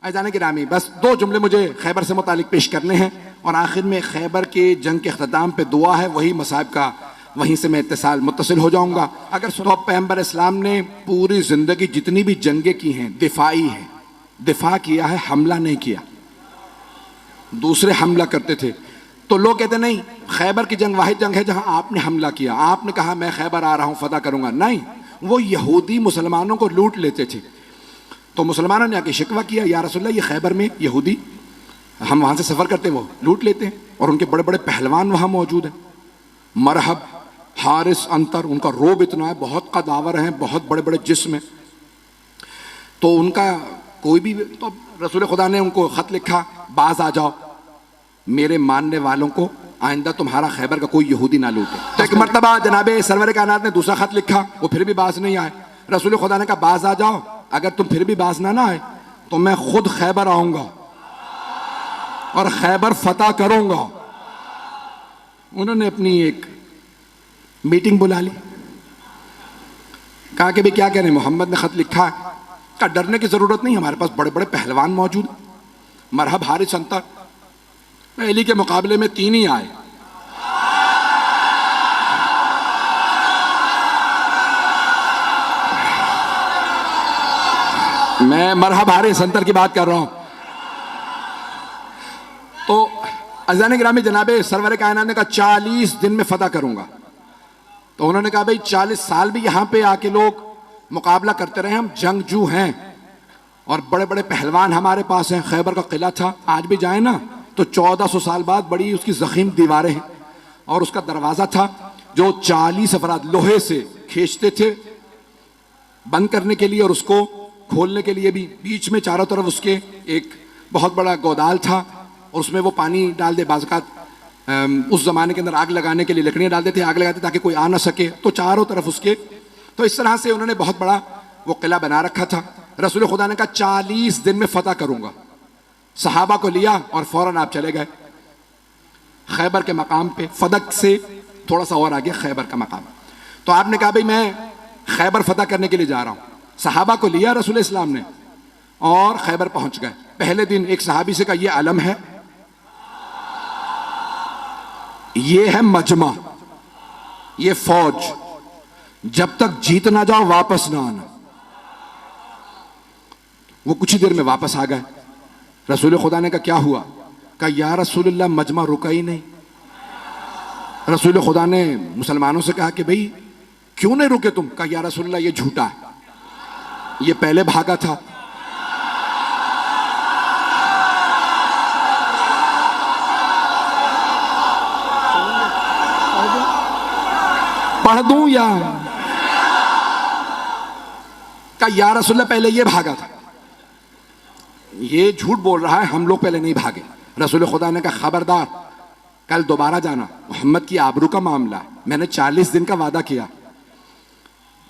अज़ान गिरामी, बस 2 जुमले मुझे खैबर से मुतालिक पेश करने हैं और आखिर में खैबर के जंग के अख्ताम पे दुआ है, वही मसाइब का, वहीं से मैं मुत्तसिल हो जाऊंगा। अगर सुनो, पैगंबर इस्लाम ने पूरी जिंदगी जितनी भी जंगें की हैं दिफाई है, दिफा किया है, हमला नहीं किया। दूसरे हमला करते थे तो लोग कहते नहीं, खैबर की जंग वाहिद जंग है जहां आपने हमला किया, आपने कहा मैं खैबर आ रहा हूं फतह करूंगा। नहीं, वो यहूदी मुसलमानों को लूट लेते थे। तो मुसलमानों ने आके शिकवा किया, या रसूलल्लाह ये खैबर में यहूदी, हम वहां से सफर करते वो लूट लेते हैं और उनके बड़े बड़े पहलवान वहां मौजूद हैं, मरहब, हारिस, अंतर, उनका रोब इतना है, बहुत कदावर हैं, बहुत बड़े बड़े जिस्म हैं। तो उनका कोई भी, तो रसूल खुदा ने उनको खत लिखा, बाज आ जाओ, मेरे मानने वालों को आइंदा तुम्हारा खैबर का कोई यहूदी ना लूटे। तो एक मरतबा जनाबे सरवर कायनात ने दूसरा खत लिखा, वो फिर भी बाज नहीं आए। रसूल खुदा ने कहा बाज आ जाओ, अगर तुम फिर भी बाज ना आए तो मैं खुद खैबर आऊंगा और खैबर फतह करूंगा। उन्होंने अपनी एक मीटिंग बुला ली, कहा कि भाई क्या कह रहे हैं, मोहम्मद ने खत लिखा है। कहा डरने की जरूरत नहीं, हमारे पास बड़े बड़े पहलवान मौजूद, मरहब, हारिस, अंतर, पहली के मुकाबले में 3 ही आए। मैं मरहब, हारिस, अंतर की बात कर रहा हूं। तो अज़ान गिरामी जनाबे सरवर कायनात ने कहा 40 दिन में फतह करूंगा। तो उन्होंने कहा भाई 40 साल भी यहां पे आके लोग मुकाबला करते रहे, हम जंगजू हैं और बड़े बड़े पहलवान हमारे पास हैं। खैबर का किला था, आज भी जाए ना तो 1400 साल बाद बड़ी उसकी जखीम दीवारें हैं और उसका दरवाजा था जो 40 अफराद लोहे से खींचते थे बंद करने के लिए और उसको खोलने के लिए भी। बीच में चारों तरफ उसके एक बहुत बड़ा गोदाल था और उसमें वो पानी डाल दे, बाज़ात उस जमाने के अंदर आग लगाने के लिए लकड़ियां डाल देते, आग लगाते ताकि कोई आ ना सके, तो चारों तरफ उसके। तो इस तरह से उन्होंने बहुत बड़ा वो किला बना रखा था। रसूल खुदा ने कहा 40 दिन में फतह करूंगा। सहाबा को लिया और फौरन आप चले गए खैबर के मकाम पे। फदक से थोड़ा सा और आगे खैबर का मकाम। तो आपने कहा भाई मैं खैबर फतह करने के लिए जा रहा हूं। सहाबा को लिया रसूल इस्लाम ने और खैबर पहुंच गए। पहले दिन एक सहाबी से कहा यह अलम है, ये है मजमा, ये फौज, जब तक जीत ना जाओ वापस ना आना। वो कुछ ही देर में वापस आ गए। रसूल खुदा ने कहा क्या हुआ? कहा या रसूलल्लाह मजमा रुका ही नहीं। रसूल खुदा ने मुसलमानों से कहा कि भाई क्यों नहीं रुके तुम? कहा या रसूलल्लाह ये झूठा है, ये पहले भागा था। पढ़ दूं या? कहा या रसूलल्लाह पहले ये भागा था, ये झूठ बोल रहा है, हम लोग पहले नहीं भागे। रसूल खुदा ने कहा खबरदार, कल दोबारा जाना, मोहम्मद की आबरू का मामला है, मैंने 40 दिन का वादा किया,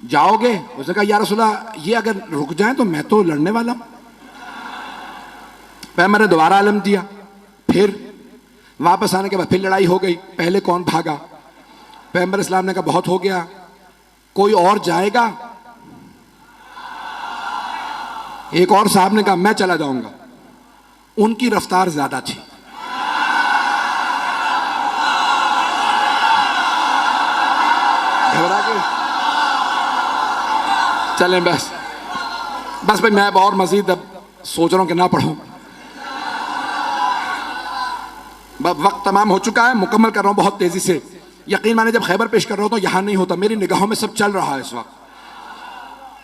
जाओगे? उसने कहा या रसूलल्लाह ये अगर रुक जाए तो मैं तो लड़ने वाला हूं। पैगंबर ने दोबारा अलम दिया, फिर वापस आने के बाद फिर लड़ाई हो गई। पहले कौन भागा? पैगंबर इस्लाम ने कहा बहुत हो गया, कोई और जाएगा? एक और साहब ने कहा मैं चला जाऊंगा। उनकी रफ्तार ज्यादा थी। घबरा के चलें बस भाई, मैं और मजीद अब सोच रहा हूं कि ना पढ़ूं। वक्त तमाम हो चुका है, मुकम्मल कर रहा हूं बहुत तेजी से। यकीन माने जब खैबर पेश कर रहा हूं तो यहां नहीं होता, मेरी निगाहों में सब चल रहा है इस वक्त।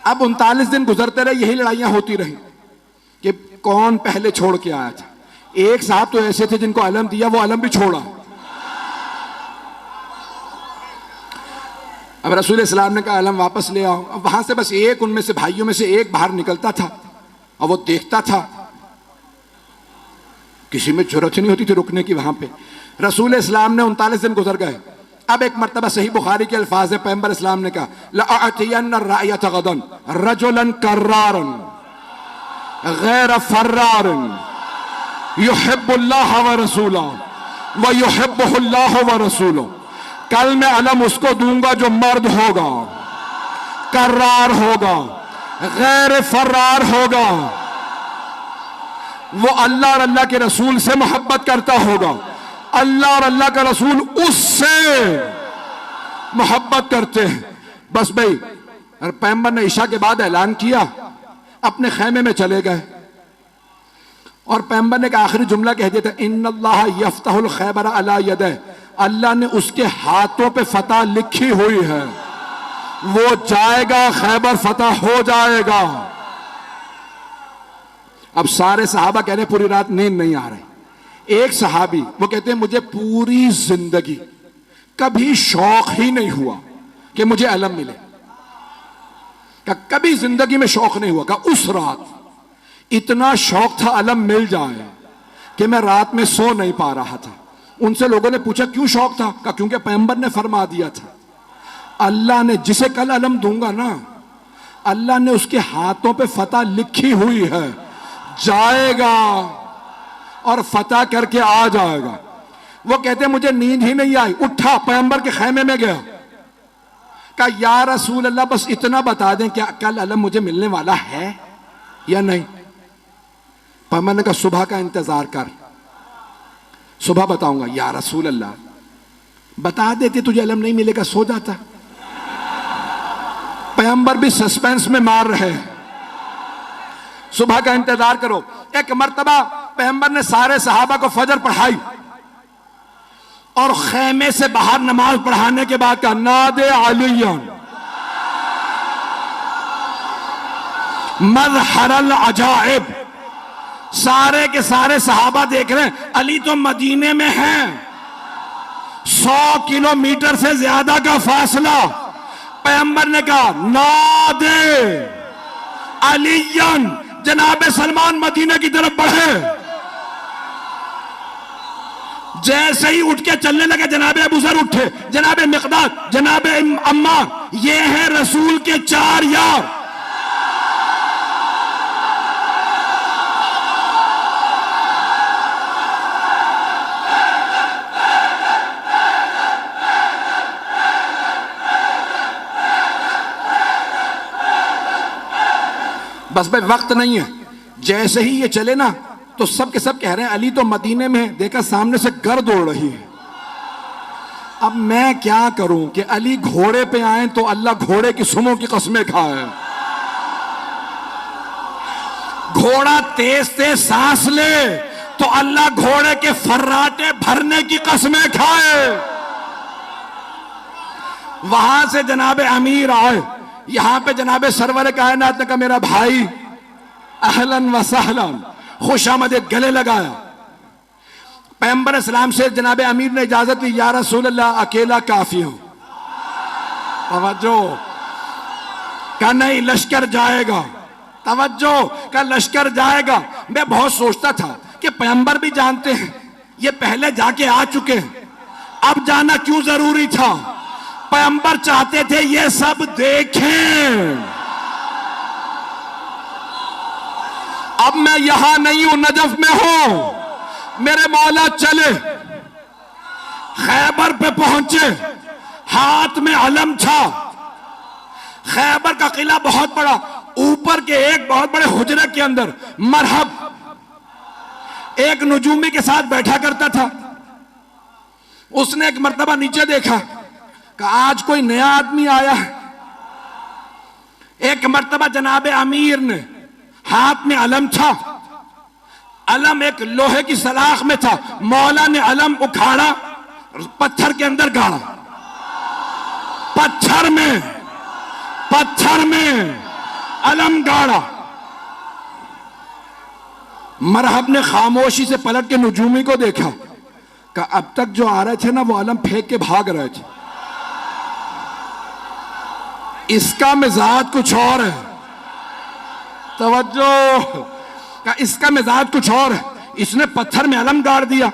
अब 39 दिन गुजरते रहे, यही लड़ाइयां होती रही कि कौन पहले छोड़ के आया था। एक साहब तो ऐसे थे जिनको अलम दिया, वो अलम भी छोड़ा। अब रसूल इस्लाम ने कहा अलम वापस ले आओ। अब वहां से बस एक, उनमें से भाइयों में से एक बाहर निकलता था और वो देखता था, किसी में जरूरत नहीं होती थी रुकने की वहां पे। रसूल इस्लाम ने 39 दिन गुजर गए। अब एक मर्तबा सही बुखारी के अल्फाज है, पैगंबर इस्लाम ने कहा लअतियन्न रायत गदन रजुलन कर्रारन गैर फर्रारन युहिब्बुल्लाह व रसूलहु व युहिब्बुहुल्लाह व रसूलुहु। कल मैं अलम उसको दूंगा जो मर्द होगा, कर्रार होगा, गैर फर्रार होगा, वो अल्लाह और अल्लाह के रसूल से मोहब्बत करता होगा, अल्लाह और अल्लाह का रसूल उससे मोहब्बत करते हैं। बस भाई, और पैगंबर ने ईशा के बाद ऐलान किया, अपने खैमे में चले गए और पैगंबर ने का आखिरी जुमला कह दिया था, इन्नल्लाह यफ्तहुल खैबर अला यदैह, अल्लाह ने उसके हाथों पे फतह लिखी हुई है, वो जाएगा, खैबर फतह हो जाएगा। अब सारे सहाबा कह रहे पूरी रात नींद नहीं आ रही। एक सहाबी वो कहते हैं मुझे पूरी जिंदगी कभी शौक ही नहीं हुआ कि मुझे अलम मिले, का कभी जिंदगी में शौक नहीं हुआ, का उस रात इतना शौक था अलम मिल जाए कि मैं रात में सो नहीं पा रहा था। उनसे लोगों ने पूछा क्यों शौक था, का क्योंकि पैगंबर ने फरमा दिया था, अल्लाह ने जिसे कल अलम दूंगा ना, अल्लाह ने उसके हाथों पे फतह लिखी हुई है, जाएगा और फतह करके आ जाएगा। वो कहते मुझे नींद ही नहीं आई, उठा पैगंबर के खैमे में गया, कहा या रसूल अल्लाह बस इतना बता दें क्या कल अलम मुझे मिलने वाला है या नहीं। पैगंबर ने कहा सुबह का इंतजार कर, सुबह बताऊंगा। या रसूल अल्लाह बता देते तुझे अलम नहीं मिलेगा, सो जाता। पैगंबर भी सस्पेंस में मार रहे हैं, सुबह का इंतजार करो। एक मर्तबा पैगंबर ने सारे सहाबा को फजर पढ़ाई और खैमे से बाहर नमाज पढ़ाने के बाद कहा नादे अलियन मज़हरल अजाइब। सारे के सारे सहाबा देख रहे हैं, अली तो मदीने में हैं, 100 किलोमीटर से ज्यादा का फासला। पैगंबर ने कहा नादे अलियन, जनाबे सलमान मदीना की तरफ बढ़े। जैसे ही उठ के चलने लगे जनाबे अबू ज़र उठे, जनाबे मिक़दाद, जनाबे अम्मार, ये हैं रसूल के 4 यार। बस भाई वक्त नहीं है, जैसे ही ये चले ना तो सब के सब कह रहे हैं अली तो मदीने में है, देखा सामने से गर्द उड़ रही है। अब मैं क्या करूं कि अली घोड़े पे आए तो अल्लाह घोड़े की सुमों की कसमें खाए, घोड़ा तेज तेज सांस ले तो अल्लाह घोड़े के फर्राटे भरने की कसमें खाए। वहां से जनाबे अमीर आए, यहां पे जनाबे सरवर कायनात ने कहा मेरा भाई अहलन व सहलन, खुशामदीद, गले लगाया। पैगंबर इस्लाम से जनाबे अमीर ने इजाजत ली, या रसूल अल्लाह अकेला काफी हूं। तवज्जो का नहीं, लश्कर जाएगा, तवज्जो का लश्कर जाएगा। मैं बहुत सोचता था कि पैगंबर भी जानते हैं ये पहले जाके आ चुके हैं, अब जाना क्यों जरूरी था। पैगंबर चाहते थे ये सब देखें। अब मैं यहां नहीं हूं, नजफ में हूं, मेरे मौला चले, खैबर पे पहुंचे, हाथ में अलम था। खैबर का किला बहुत बड़ा, ऊपर के एक बहुत बड़े हुजरे के अंदर मरहब एक नजूमी के साथ बैठा करता था। उसने एक मर्तबा नीचे देखा कि आज कोई नया आदमी आया है। एक मर्तबा जनाबे अमीर ने, हाथ में अलम था, अलम एक लोहे की सलाख में था, मौला ने अलम उखाड़ा, पत्थर के अंदर गाड़ा, पत्थर में अलम गाड़ा। मरहब ने खामोशी से पलट के नजूमी को देखा कि अब तक जो आ रहे थे ना वो अलम फेंक के भाग रहे थे, इसका मिजाज कुछ और है। तवज्जो का इसका मिजाज कुछ और है, इसने पत्थर में अलम गाड़ दिया।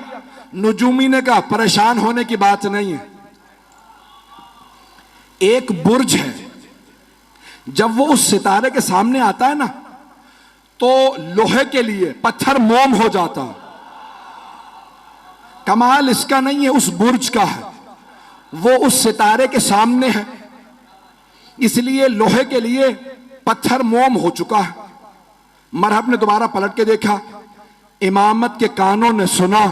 नजूमी ने कहा परेशान होने की बात नहीं है, एक बुर्ज है, जब वो उस सितारे के सामने आता है ना तो लोहे के लिए पत्थर मोम हो जाता। कमाल इसका नहीं है, उस बुर्ज का है, वो उस सितारे के सामने है, इसलिए लोहे के लिए पत्थर मोम हो चुका है। मरहब ने दोबारा पलट के देखा, इमामत के कानों ने सुना,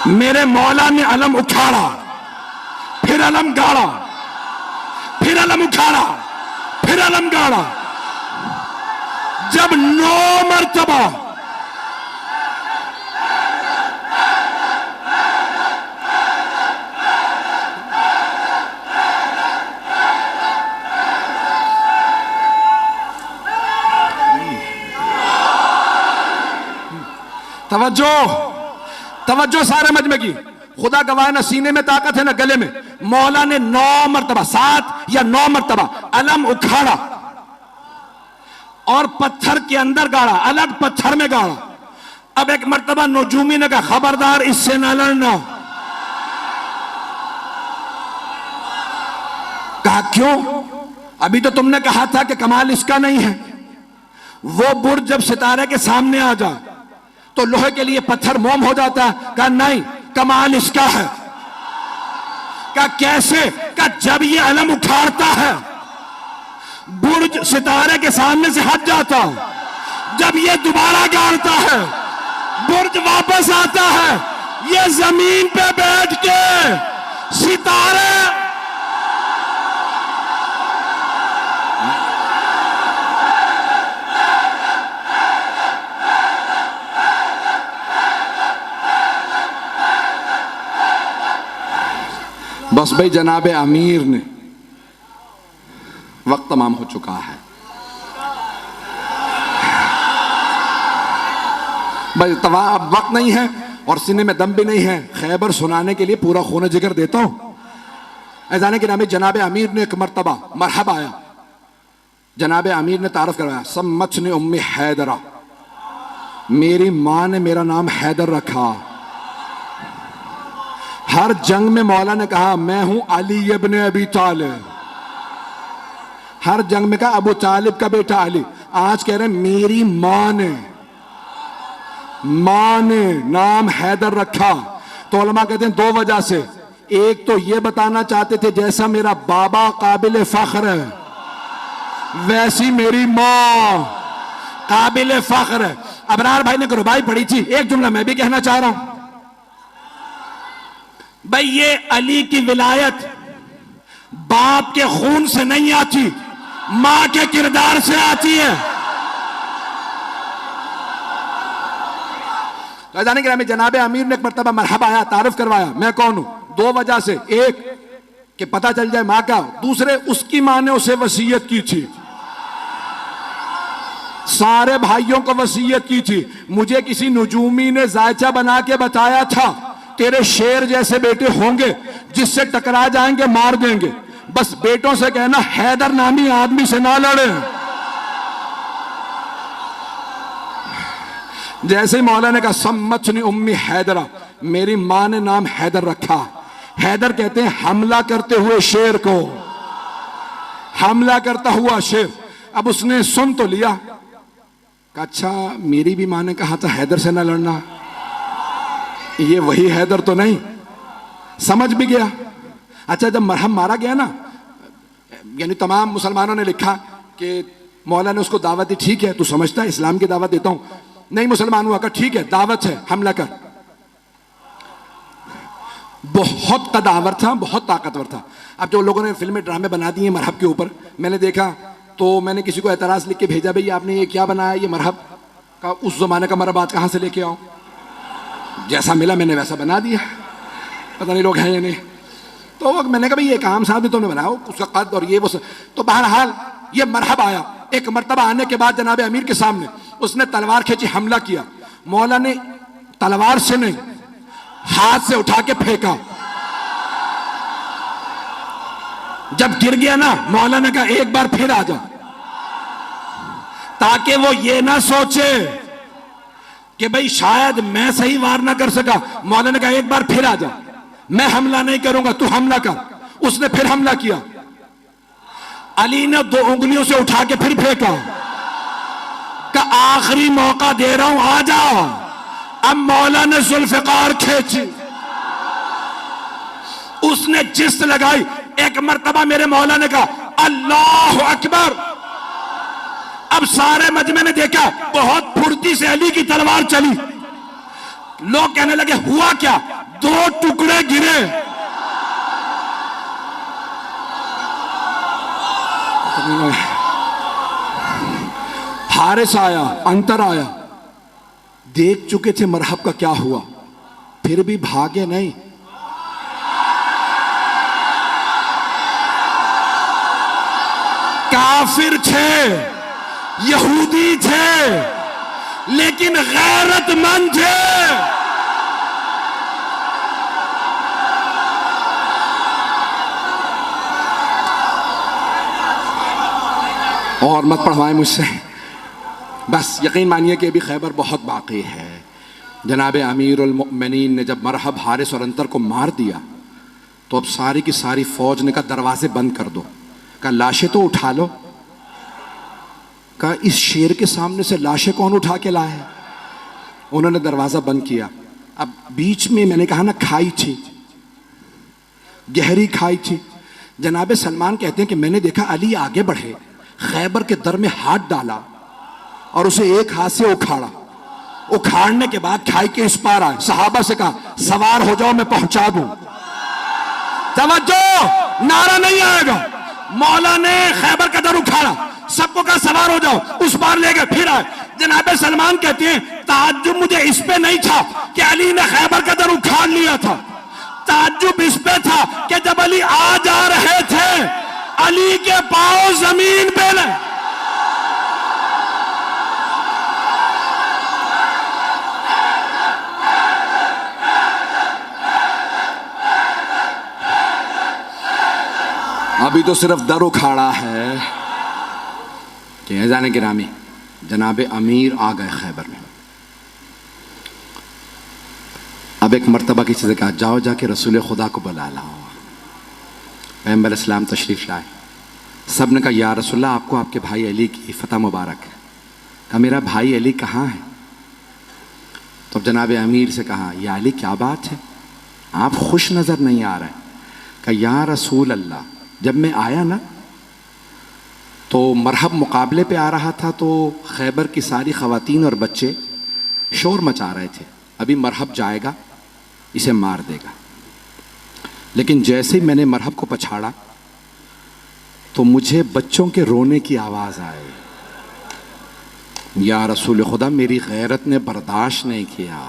मेरे मौला ने अलम उखाड़ा, फिर अलम गाड़ा, फिर अलम उखाड़ा, फिर अलम गाड़ा। जब 9 मरतबा तवज्जो तवज्जो सारे मजमे की, खुदा गवाह ना सीने में ताकत है ना गले में। मौला ने 9 मरतबा, 7 या 9 मरतबा अलम उखाड़ा और पत्थर के अंदर गाड़ा, अलग पत्थर में गाड़ा। अब एक मरतबा नजूमी ने कहा खबरदार इससे ना लड़ना। कहा क्यों? अभी तो तुमने कहा था कि कमाल इसका नहीं है। वो बुर्ज जब सितारे के सामने आ जाए तो लोहे के लिए पत्थर मोम हो जाता है। कहा नहीं, कमाल इसका है। कहा कैसे? कहा जब ये अलम उखाड़ता है बुर्ज सितारे के सामने से हट जाता, जब ये दोबारा गाड़ता है बुर्ज वापस आता है, ये जमीन पे बैठ के सितारे बस भाई जनाबे अमीर ने, वक्त तमाम हो चुका है भाई, अब वक्त नहीं है और सीने में दम भी नहीं है। खैबर सुनाने के लिए पूरा खून जिगर देता हूं। ऐजाने के नाम जनाबे अमीर ने एक मरतबा मरहब आया, जनाबे अमीर ने तारफ करवाया, सम्मतनी उम्मी हैदरा, मेरी मां ने मेरा नाम हैदर रखा। हर जंग में मौला ने कहा मैं हूं अली इब्न अबी तालिब, हर जंग में कहा अबू तालिब का बेटा अली। आज कह रहे हैं मेरी मां ने नाम हैदर रखा। तो उलमा कहते हैं 2 वजह से। एक तो ये बताना चाहते थे जैसा मेरा बाबा काबिल फख्र है वैसी मेरी मां काबिल फख्र है। अबरार भाई ने रुबाई पढ़ी थी, एक जुमला मैं भी कहना चाह रहा हूं भाई। ये अली की विलायत बाप के खून से नहीं आती, मां के किरदार से आती है। तो जाने के जनाबे अमीर ने एक मरतबा मरहबा आया, तारुफ करवाया मैं कौन हूं। 2 वजह से, एक कि पता चल जाए मां का, दूसरे उसकी मां ने उसे वसीयत की थी, सारे भाइयों को वसीयत की थी। मुझे किसी नजूमी ने जायचा बना के बताया था तेरे शेर जैसे बेटे होंगे, जिससे टकरा जाएंगे मार देंगे। बस बेटों से कहना हैदर नामी आदमी से ना लड़े। जैसे ही मौला ने कहा सम्मतनी उम्मी हैदरा, मेरी मां ने नाम हैदर रखा। हैदर कहते हैं हमला करते हुए शेर को, हमला करता हुआ शेर। अब उसने सुन तो लिया, कहा अच्छा मेरी भी मां ने कहा था हैदर से ना लड़ना, ये वही हैदर तो नहीं। समझ भी गया। अच्छा जब मरहम मारा गया ना, यानी तमाम मुसलमानों ने लिखा कि मौला ने उसको दावत दी, ठीक है तू समझता है इस्लाम की दावत देता हूं। नहीं मुसलमान हुआ, कहा ठीक है दावत है हमला कर। बहुत कदावर था, बहुत ताकतवर था। अब जो लोगों ने फिल्में ड्रामे बना दिए मरहब के ऊपर, मैंने देखा तो मैंने किसी को एतराज लिख के भेजा, भाई आपने ये क्या बनाया, ये मरहब का उस जमाने का मरहब आज कहां से लेके आओ। जैसा मिला मैंने वैसा बना दिया, पता नहीं लोग हैं या नहीं। तो वो मैंने कहा भाई ये काम साहब ने तुमने बनाया, उसका कद और ये वो तो बहरहाल ये मरहब आया। एक मरतबा आने के बाद जनाब अमीर के सामने उसने तलवार खींची, हमला किया। मौला ने तलवार से नहीं हाथ से उठा के फेंका। जब गिर गया ना, मौला ने कहा एक बार फिर आ जा, ताकि वो ये ना सोचे कि भाई शायद मैं सही वार ना कर सका। मौला ने कहा एक बार फिर आ जा, मैं हमला नहीं करूंगा तू हमला कर। उसने फिर हमला किया। अली ने 2 उंगलियों से उठा के फिर फेंका, का आखिरी मौका दे रहा हूं आ जाओ। अब मौला ने जुल्फकार खींची, उसने जिस्त लगाई। एक मरतबा मेरे मौला ने कहा अल्लाह अकबर, अब सारे मजमे ने देखा बहुत फुर्ती से अली की तलवार चली। लोग कहने लगे हुआ क्या? 2 टुकड़े गिरे। हारिस आया, अंतर आया, देख चुके थे मरहब का क्या हुआ, फिर भी भागे नहीं। काफिर थे, यहूदी थे, लेकिन गैरतमंद थे। और मत पढ़वाएं मुझसे, बस यकीन मानिए कि अभी खैबर बहुत बाकी है। जनाब अमीरुल मोमिनीन ने जब मरहब, हारिस और अंतर को मार दिया तो अब सारी की सारी फौज ने कहा दरवाजे बंद कर दो। कहा लाशें तो उठा लो। कहा इस शेर के सामने से लाशें कौन उठा के लाए है? उन्होंने दरवाजा बंद किया। अब बीच में मैंने कहा ना खाई थी, गहरी खाई थी। जनाब सलमान कहते हैं कि मैंने देखा अली आगे बढ़े, खैबर के दर में हाथ डाला और उसे एक हाथ से उखाड़ा। उखाड़ने के बाद खाई के इस पार आए। सहाबा से कहा सवार हो जाओ, मैं पहुंचा दूं। तवज्जो, नारा नहीं आएगा। मौला ने खैबर का दर उखाड़ा, सबको कहा सवार हो जाओ, उस पार ले गए, फिर आए। जनाब सलमान कहते हैं ताज्जुब मुझे इस पे नहीं था कि अली ने खैबर का दर उखाड़ लिया था, ताज्जुब इस पे था कि जब अली आ जा रहे थे अली के पांव जमीन पे न। अभी तो सिर्फ दर उखाड़ा है कि जाने गिरामी जनाब अमीर आ गए खैबर में। अब एक मर्तबा किसी से कहा जाओ जाके रसूल खुदा को बुला लाओ। पैगंबर इस्लाम तशरीफ लाए। सब ने कहा या रसूलल्लाह आपको आपके भाई अली की फतह मुबारक है। कहा मेरा भाई अली कहाँ है? तो जनाब अमीर से कहा या अली क्या बात है, आप खुश नज़र नहीं आ रहे। कहा या रसूल अल्लाह, जब मैं आया ना तो मरहब मुकाबले पे आ रहा था तो खैबर की सारी ख़वातीन और बच्चे शोर मचा रहे थे, अभी मरहब जाएगा इसे मार देगा। लेकिन जैसे ही मैंने मरहब को पछाड़ा तो मुझे बच्चों के रोने की आवाज़ आई। या रसूल खुदा, मेरी गैरत ने बर्दाश्त नहीं किया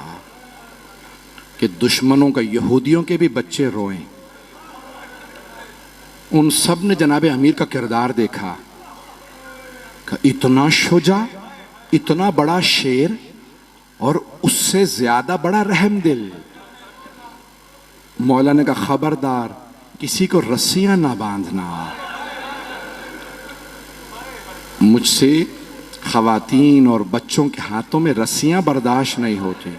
कि दुश्मनों का, यहूदियों के भी बच्चे रोएं। उन सब ने जनाब अमीर का किरदार देखा, इतना शुजा, इतना बड़ा शेर और उससे ज्यादा बड़ा रहम दिल। मौला ने कहा खबरदार किसी को रस्सियां ना बांधना, मुझसे खवातीन और बच्चों के हाथों में रस्सियां बर्दाश्त नहीं होती।